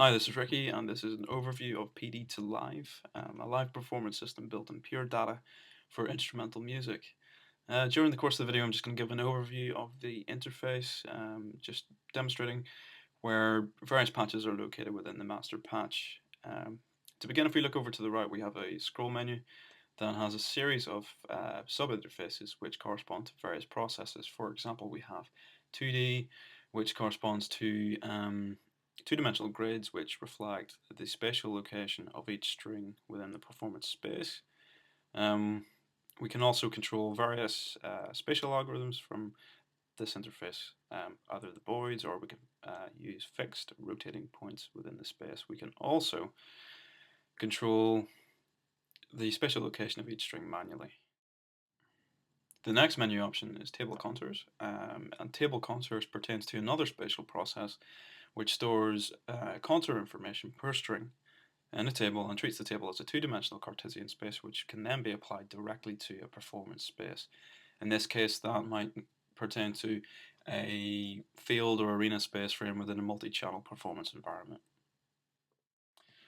Hi, this is Ricky, and this is an overview of Pd2Live, a live performance system built in pure data for instrumental music. During the course of the video, I'm just going to give an overview of the interface, just demonstrating where various patches are located within the master patch. To begin, if we look over to the right, we have a scroll menu that has a series of sub-interfaces which correspond to various processes. For example, we have 2D, which corresponds to two-dimensional grids which reflect the spatial location of each string within the performance space. We can also control various spatial algorithms from this interface, either the voids, or we can use fixed rotating points within the space. We can also control the spatial location of each string manually. The next menu option is table contours, and table contours pertains to another spatial process which stores contour information per string in a table and treats the table as a two-dimensional Cartesian space which can then be applied directly to a performance space. In this case, that might pertain to a field or arena space frame within a multi-channel performance environment.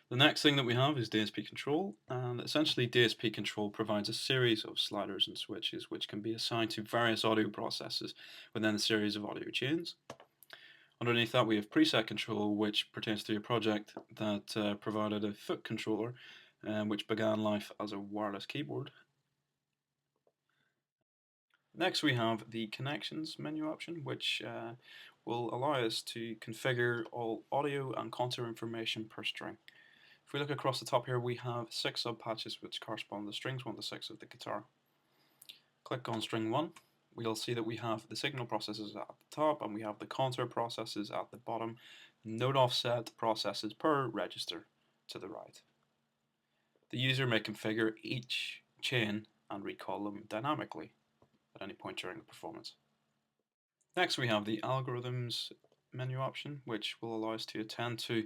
The next thing that we have is DSP Control, and essentially DSP Control provides a series of sliders and switches which can be assigned to various audio processes within a series of audio chains. Underneath that we have preset control, which pertains to a project that provided a foot controller which began life as a wireless keyboard. Next we have the connections menu option, which will allow us to configure all audio and contour information per string. If we look across the top here, we have 6 sub-patches which correspond to strings 1 to 6 of the guitar. Click on string 1, we'll see that we have the signal processes at the top and we have the contour processes at the bottom, note offset processes per register to the right. The user may configure each chain and recall them dynamically at any point during the performance. Next we have the algorithms menu option, which will allow us to attend to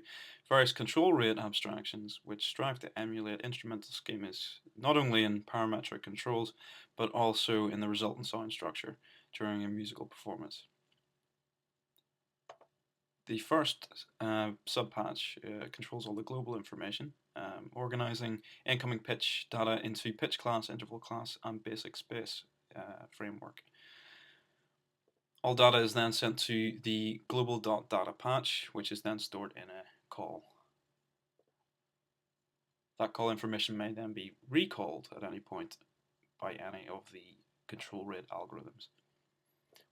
various control rate abstractions which strive to emulate instrumental schemas not only in parametric controls but also in the resultant sound structure during a musical performance. The first sub-patch controls all the global information, organizing incoming pitch data into pitch class, interval class, and basic space framework. All data is then sent to the global.data patch, which is then stored in a call. That call information may then be recalled at any point by any of the control rate algorithms.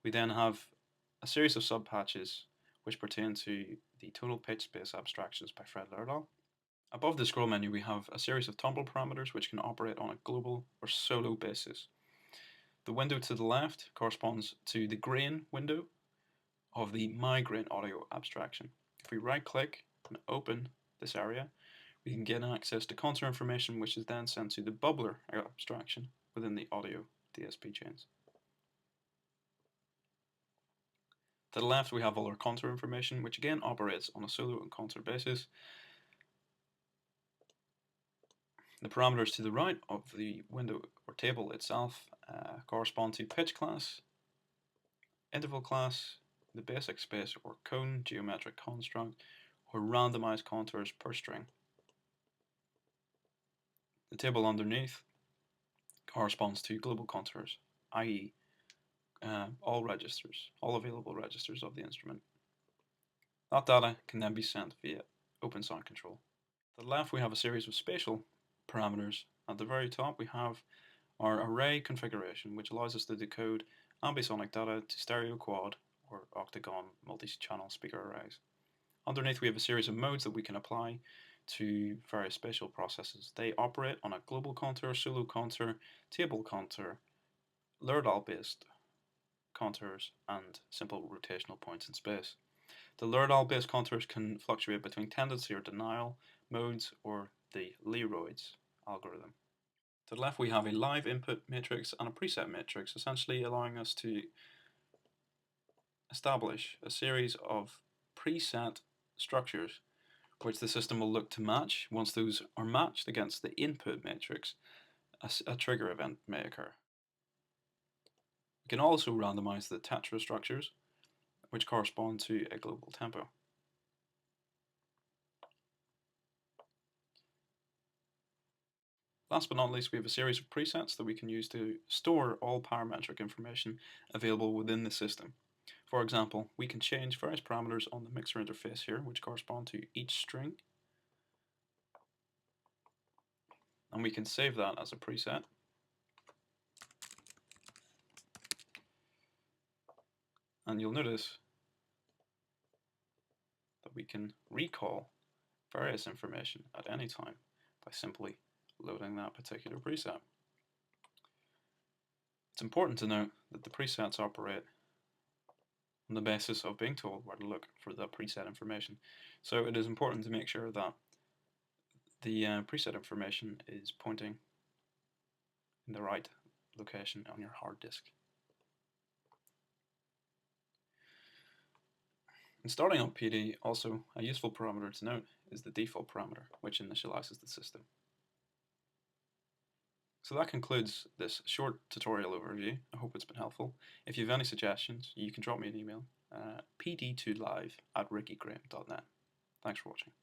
We then have a series of sub-patches which pertain to the tonal pitch space abstractions by Fred Lerdahl. Above the scroll menu we have a series of tumble parameters which can operate on a global or solo basis. The window to the left corresponds to the grain window of the migraine audio abstraction. If we right click and open this area, we can get access to contour information which is then sent to the bubbler abstraction within the audio DSP chains. To the left we have all our contour information, which again operates on a solo and contour basis. The parameters to the right of the window or table itself correspond to pitch class, interval class, the basic space or cone geometric construct, or randomized contours per string. The table underneath corresponds to global contours, i.e. All registers, all available registers of the instrument. That data can then be sent via open sound control. To the left we have a series of spatial parameters. At the very top we have our array configuration, which allows us to decode ambisonic data to stereo quad or octagon multi-channel speaker arrays. Underneath we have a series of modes that we can apply to various spatial processes. They operate on a global contour, solo contour, table contour, Lerdahl based contours, and simple rotational points in space. The Lerdahl based contours can fluctuate between tendency or denial modes or the Leroy's algorithm. To the left we have a live input matrix and a preset matrix, essentially allowing us to establish a series of preset structures which the system will look to match. Once those are matched against the input matrix, a trigger event may occur. We can also randomize the tetra structures, which correspond to a global tempo. Last but not least, we have a series of presets that we can use to store all parametric information available within the system. For example, we can change various parameters on the mixer interface here, which correspond to each string. And we can save that as a preset. And you'll notice that we can recall various information at any time by simply loading that particular preset. It's important to note that the presets operate on the basis of being told where to look for the preset information. So it is important to make sure that the preset information is pointing in the right location on your hard disk. In starting up PD, also a useful parameter to note is the default parameter, which initializes the system. So that concludes this short tutorial overview. I hope it's been helpful. If you have any suggestions, you can drop me an email, pd2live@rickygraham.net. Thanks for watching.